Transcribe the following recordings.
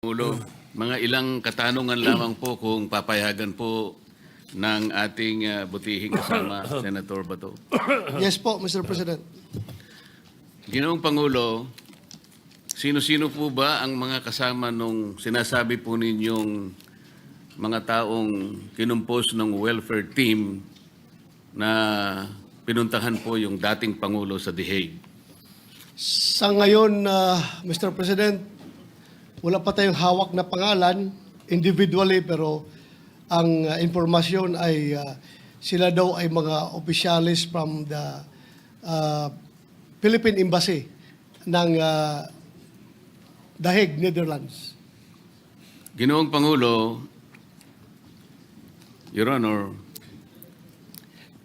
Ulo, mga ilang katanungan lamang po kung papayagan po ng ating butihing kasama, Senator Bato. Yes po, Mr. President. Ginoong Pangulo, sino-sino po ba ang mga kasama nung sinasabi po ninyong mga taong kinumpos ng welfare team na pinuntahan po yung dating Pangulo sa The Hague? Sa ngayon, Mr. President, wala pa tayong hawak na pangalan individually, pero ang informasyon ay sila daw ay mga opisyalis from the Philippine Embassy ng The Hague, Netherlands. Ginoong Pangulo, Your Honor,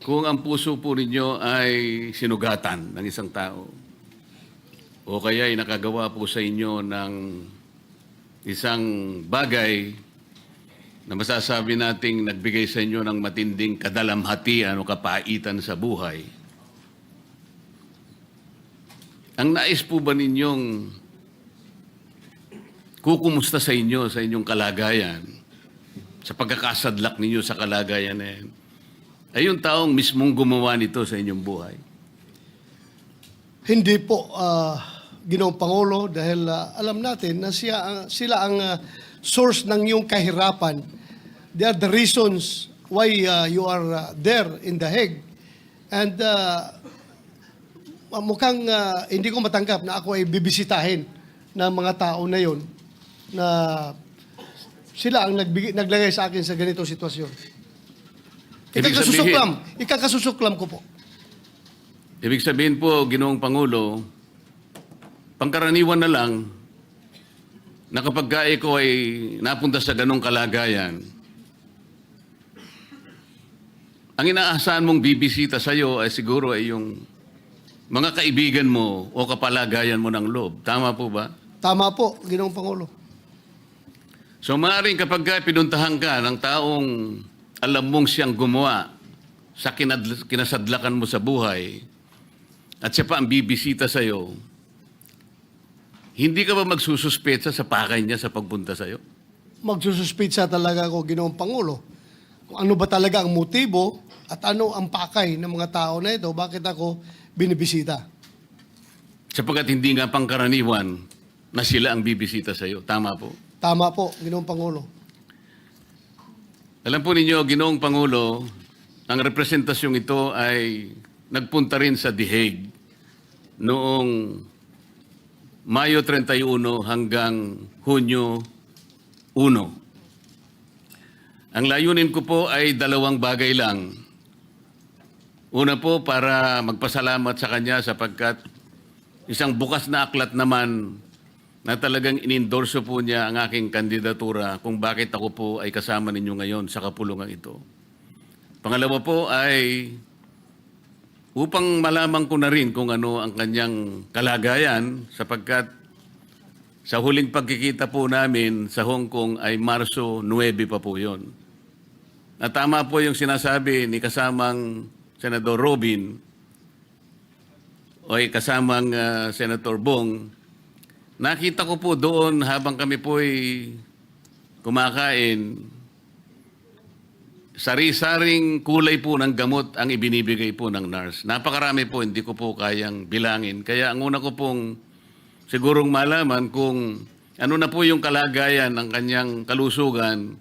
kung ang puso po ninyo ay sinugatan ng isang tao, o kaya ay nakagawa po sa inyo ng isang bagay na masasabi nating nagbigay sa inyo ng matinding kadalamhatian o kapaitan sa buhay, ang nais po ba ninyong kukumusta sa inyo, sa inyong kalagayan, sa pagkakasadlak ninyo sa kalagayan na yan, ay yung taong mismong gumawa nito sa inyong buhay? Hindi po, Ginoong Pangulo, dahil alam natin na sila ang source ng iyong kahirapan. They are the reasons why you are there in The Hague. And mukhang hindi ko matanggap na ako ay bibisitahin ng mga tao na yon na sila ang naglagay sa akin sa ganitong sitwasyon. Ikakasusuklam ko po. Ibig sabihin po, Ginoong Pangulo, pangkaraniwan na lang na kapag ko ay napunta sa ganong kalagayan, ang inaasahan mong bibisita sa iyo ay siguro ay yung mga kaibigan mo o kapalagayan mo ng loob. Tama po ba? Tama po, Ginoong Pangulo. So maaaring kapag pinuntahan ka ng taong alam mong siyang gumawa sa kinasadlakan mo sa buhay at siya pa ang bibisita sa iyo, hindi ka ba magsususpetsa sa pakay niya sa pagpunta sa iyo? Magsususpetsa talaga ako, Ginoong Pangulo. Kung ano ba talaga ang motibo at ano ang pakay ng mga tao na ito, bakit ako binibisita? Sapagkat hindi nga pangkaraniwan na sila ang bibisita sa iyo. Tama po? Tama po, Ginoong Pangulo. Alam po ninyo, Ginoong Pangulo, ang representasyong ito ay nagpunta rin sa The Hague noong Mayo 31 hanggang Hunyo 1. Ang layunin ko po ay dalawang bagay lang. Una po, para magpasalamat sa kanya sapagkat isang bukas na aklat naman na talagang inendorso po niya ang aking kandidatura kung bakit ako po ay kasama ninyo ngayon sa kapulungan ito. Pangalawa po ay upang malaman ko na rin kung ano ang kanyang kalagayan sapagkat sa huling pagkikita po namin sa Hong Kong ay Marso 9 pa po yun. At tama po yung sinasabi ni kasamang Senador Robin o kasamang Senator Bong. Nakita ko po doon habang kami po ay kumakain, sari-saring kulay po ng gamot ang ibinibigay po ng nurse. Napakarami po, hindi ko po kayang bilangin. Kaya ang una ko pong sigurong malaman kung ano na po yung kalagayan ng kanyang kalusugan,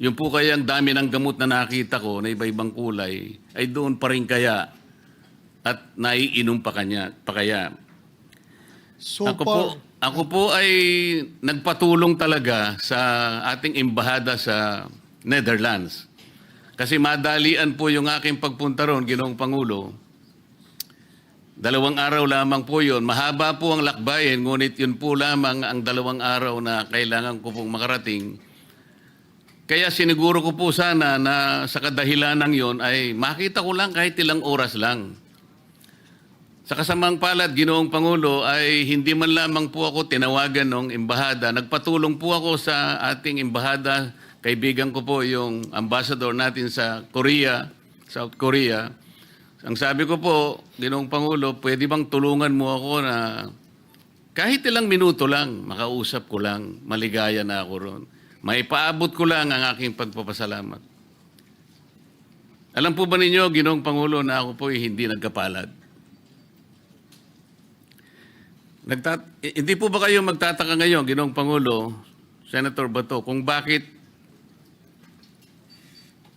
yung po kayang dami ng gamot na nakita ko na iba-ibang kulay, ay doon pa rin kaya at naiinom pa kaya. So Ako po ay nagpatulong talaga sa ating embahada sa Netherlands. Kasi madalian po yung aking pagpunta ron, Ginoong Pangulo. 2 araw lamang po yun. Mahaba po ang lakbayin, ngunit yun po lamang ang 2 araw na kailangan ko pong makarating. Kaya siniguro ko po sana na sa kadahilanang yon ay makita ko lang kahit ilang oras lang. Sa kasamang palad, Ginoong Pangulo, ay hindi man lamang po ako tinawagan ng embahada. Nagpatulong po ako sa ating embahada. Kaibigan ko po yung ambassador natin sa Korea, South Korea. Ang sabi ko po, Ginoong Pangulo, pwede bang tulungan mo ako na kahit ilang minuto lang, makausap ko lang, maligaya na ako ron. Maipaabot ko lang ang aking pagpapasalamat. Alam po ba ninyo, Ginoong Pangulo, na ako po hindi nagkapalad? Hindi po ba kayo magtataka ngayon, Ginoong Pangulo, Senator Bato, kung bakit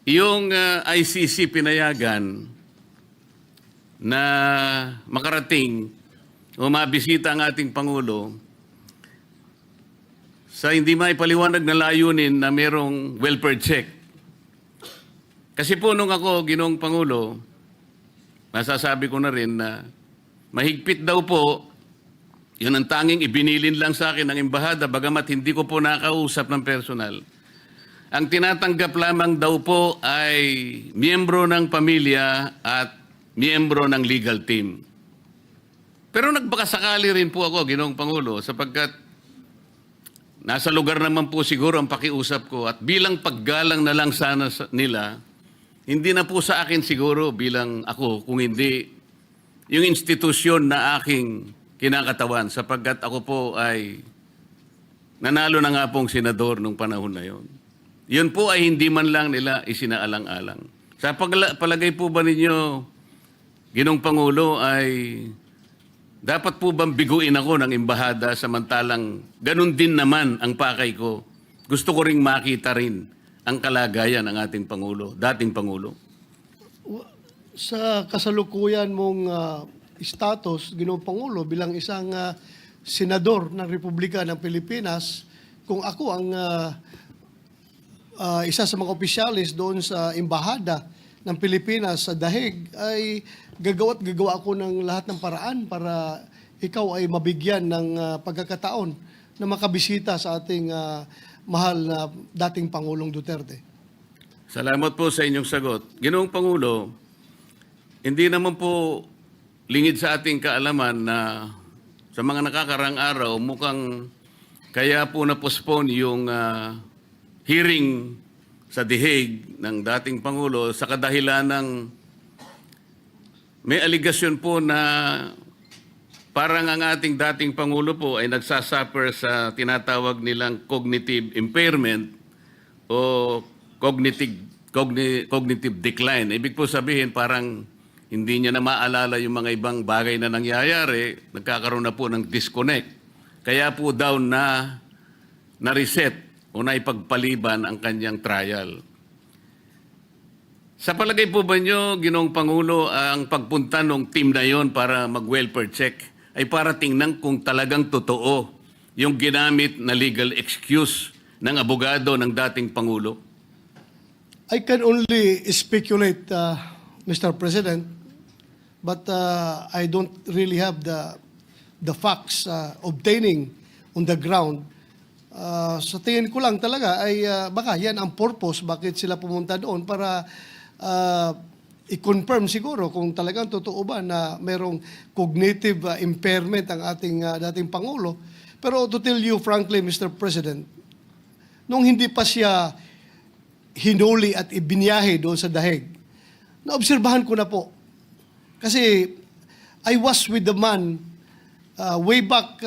yung ICC pinayagan na makarating o mabisita ang ating Pangulo sa hindi maipaliwanag na layunin na merong welfare check. Kasi po nung ako, Ginoong Pangulo, masasabi ko na rin na mahigpit daw po, yun ang tanging ibinilin lang sa akin ng embahada, bagamat hindi ko po nakausap ng personal. Ang tinatanggap lamang daw po ay miyembro ng pamilya at miyembro ng legal team. Pero nagbakasakali rin po ako, Ginoong Pangulo, sapagkat nasa lugar naman po siguro ang pakiusap ko at bilang paggalang na lang sana nila, hindi na po sa akin siguro bilang ako, kung hindi yung institusyon na aking kinakatawan, sapagkat ako po ay nanalo na nga pong senador nung panahon na yon. Yun po ay hindi man lang nila isinaalang-alang. Sa palagay po ba ninyo, Ginoong Pangulo, ay dapat po bang biguin ako ng embahada samantalang ganun din naman ang pakay ko? Gusto ko ring makita rin ang kalagayan ng ating Pangulo, dating Pangulo. Sa kasalukuyan mong status, Ginoong Pangulo, bilang isang senador ng Republika ng Pilipinas, kung ako ang isa sa mga opisyalis doon sa embahada ng Pilipinas sa Dahig, ay gagawa ako ng lahat ng paraan para ikaw ay mabigyan ng pagkakataon na makabisita sa ating mahal na dating Pangulong Duterte. Salamat po sa inyong sagot. Ginoong Pangulo, hindi naman po lingid sa ating kaalaman na sa mga nakakarang araw, mukhang kaya po na-postpone yung hearing sa The Hague ng dating Pangulo sa kadahilan ng may aligasyon po na parang ang ating dating Pangulo po ay nagsasuffer sa tinatawag nilang cognitive impairment o cognitive decline. Ibig po sabihin parang hindi niya na maalala yung mga ibang bagay na nangyayari, nagkakaroon na po ng disconnect. Kaya po daw na-reset o naipagpaliban ang kanyang trial. Sa palagay po ba niyo, Ginoong Pangulo, ang pagpunta ng team na yon para mag-welfare check ay para tingnan kung talagang totoo yung ginamit na legal excuse ng abogado ng dating Pangulo? I can only speculate, Mr. President, but I don't really have the facts obtaining on the ground. Sa tingin ko lang talaga ay baka yan ang purpose bakit sila pumunta doon para i-confirm siguro kung talagang totoo ba na merong cognitive impairment ang ating dating Pangulo. Pero to tell you frankly, Mr. President, nung hindi pa siya hinuli at ibinyahe doon sa Dahig, naobserbahan ko na po. Kasi I was with the man way back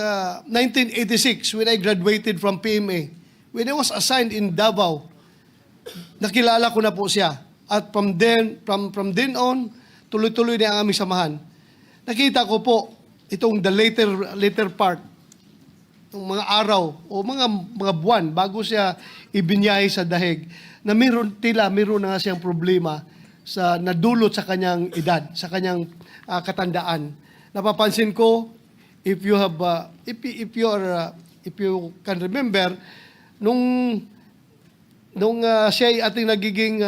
1986 when I graduated from PMA. When I was assigned in Davao, nakilala ko na po siya. At from then on, tuloy-tuloy na ang aming samahan. Nakita ko po itong the later part, itong mga araw o mga buwan bago siya ibinyahe sa Dahig, na meron na nga siyang problema sa nadulot sa kanyang edad, sa kanyang katandaan. Napapansin ko, if you can remember, nung siya ay ating nagiging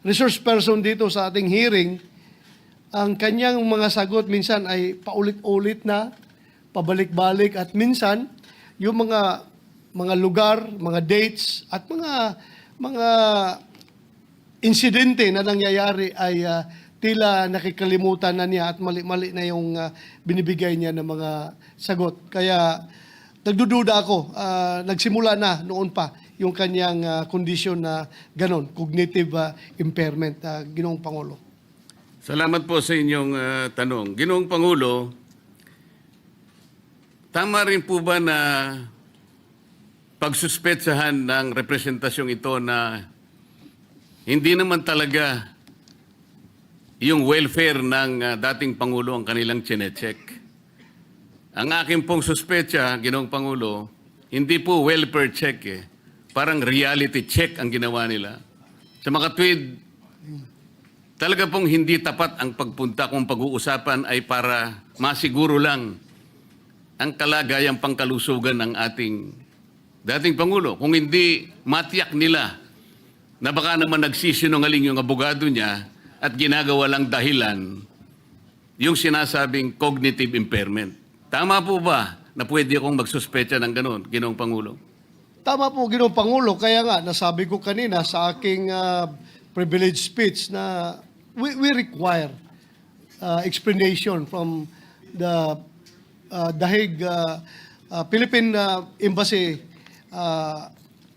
resource person dito sa ating hearing, ang kanyang mga sagot minsan ay paulit-ulit na, pabalik-balik, at minsan yung mga lugar, mga dates, at mga insidente na nangyayari ay tila nakikalimutan na niya at mali-mali na yung binibigay niya ng mga sagot. Kaya nagdududa ako, nagsimula na noon pa yung kanyang kondisyon na ganon, cognitive impairment, Ginoong Pangulo. Salamat po sa inyong tanong. Ginoong Pangulo, tama rin po ba na pagsuspetsahan ng representasyong ito na hindi naman talaga yung welfare ng dating Pangulo ang kanilang chinecheck? Ang akin pong suspetsa, Ginoong Pangulo, hindi po welfare check eh. Parang reality check ang ginawa nila. Sa mga tweet, talaga pong hindi tapat ang pagpunta kung pag-uusapan ay para masiguro lang ang kalagayang pangkalusugan ng ating dating Pangulo. Kung hindi matiyak nila na baka naman nagsisinungaling yung abogado niya at ginagawa lang dahilan yung sinasabing cognitive impairment. Tama po ba na pwede akong magsuspecha ng ganun, Ginoong Pangulo? Tama po, Ginoong Pangulo. Kaya nga, nasabi ko kanina sa aking privilege speech na we require explanation from the Hague, Philippine Embassy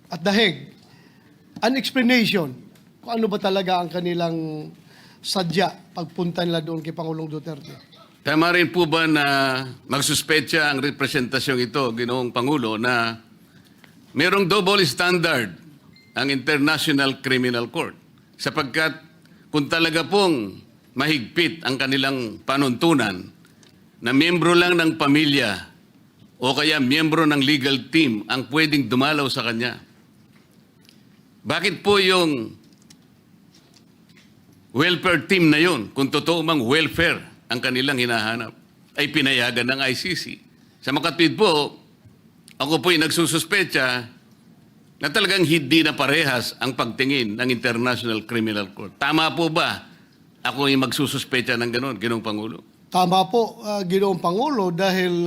at The Hague. An explanation kung ano ba talaga ang kanilang sadya pagpunta nila doon kay Pangulong Duterte. Tama rin po ba na magsuspecha ang representasyong ito, Ginoong Pangulo, na merong double standard ang International Criminal Court sapagkat kung talaga pong mahigpit ang kanilang panuntunan na miyembro lang ng pamilya o kaya miyembro ng legal team ang pwedeng dumalaw sa kanya, bakit po yung welfare team na yun, kung totoo mang welfare ang kanilang hinahanap, ay pinayagan ng ICC? Sa makatwid po, ako po'y nagsususpecha na talagang hindi na parehas ang pagtingin ng International Criminal Court. Tama po ba ako yung magsususpecha ng gano'n, Ginoong Pangulo? Tama po, Ginoong Pangulo, dahil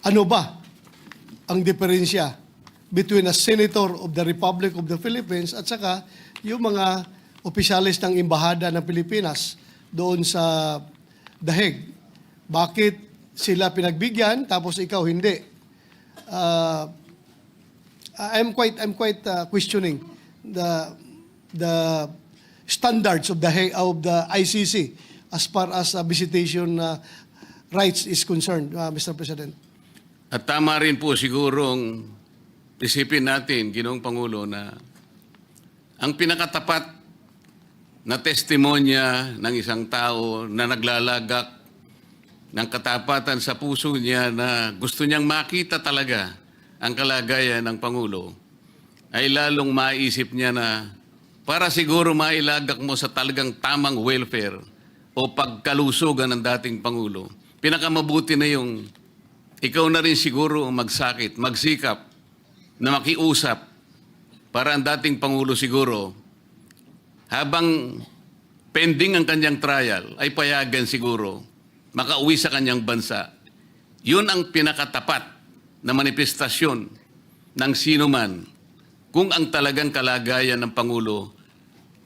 ano ba ang diferensya between a senator of the Republic of the Philippines at saka yung mga opisyalis ng Embahada ng Pilipinas doon sa The Hague? Bakit sila pinagbigyan tapos ikaw hindi? I'm quite questioning the standards of the ICC as far as visitation rights is concerned, Mr. President. At tama rin po sigurong isipin natin, Ginoong Pangulo, na ang pinakatapat na testimonya ng isang tao na naglalagak ng katapatan sa puso niya na gusto niyang makita talaga ang kalagayan ng Pangulo, ay lalong maisip niya na para siguro mailagak mo sa talagang tamang welfare o pagkalusugan ng dating Pangulo, pinakamabuti na yung ikaw na rin siguro magsakit, magsikap na makiusap para ang dating Pangulo siguro habang pending ang kanyang trial ay payagan siguro makauwi sa kanyang bansa. Yun ang pinakatapat na manifestasyon ng sino man kung ang talagang kalagayan ng Pangulo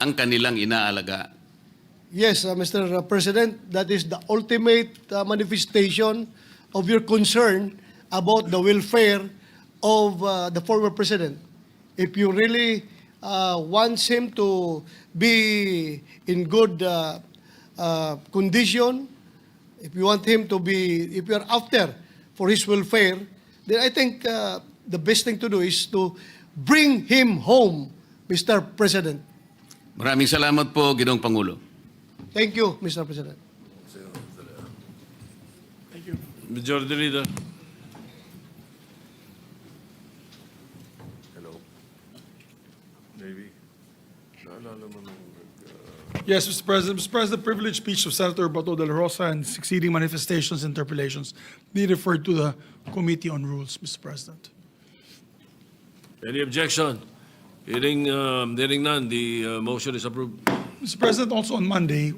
ang kanilang inaalaga. Yes, Mr. President, that is the ultimate manifestation of your concern about the welfare of the former president. If you really want him to be in good condition, if you want him to be, if you are after for his welfare, then I think the best thing to do is to bring him home, Mr. President. Maraming salamat po, Ginoong Pangulo. Thank you, Mr. President. Majority Leader. Hello. Maybe. Naalala mo nung Yes, Mr. President. Mr. President, the privileged speech of Senator Bato de la Rosa and succeeding manifestations and interpellations be referred to the Committee on Rules, Mr. President. Any objection? Hearing none, the motion is approved. Mr. President, also on Monday,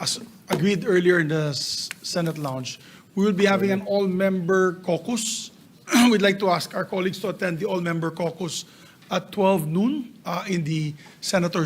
as agreed earlier in the Senate lounge, we will be having an all-member caucus. We'd like to ask our colleagues to attend the all-member caucus at 12 noon in the Senators'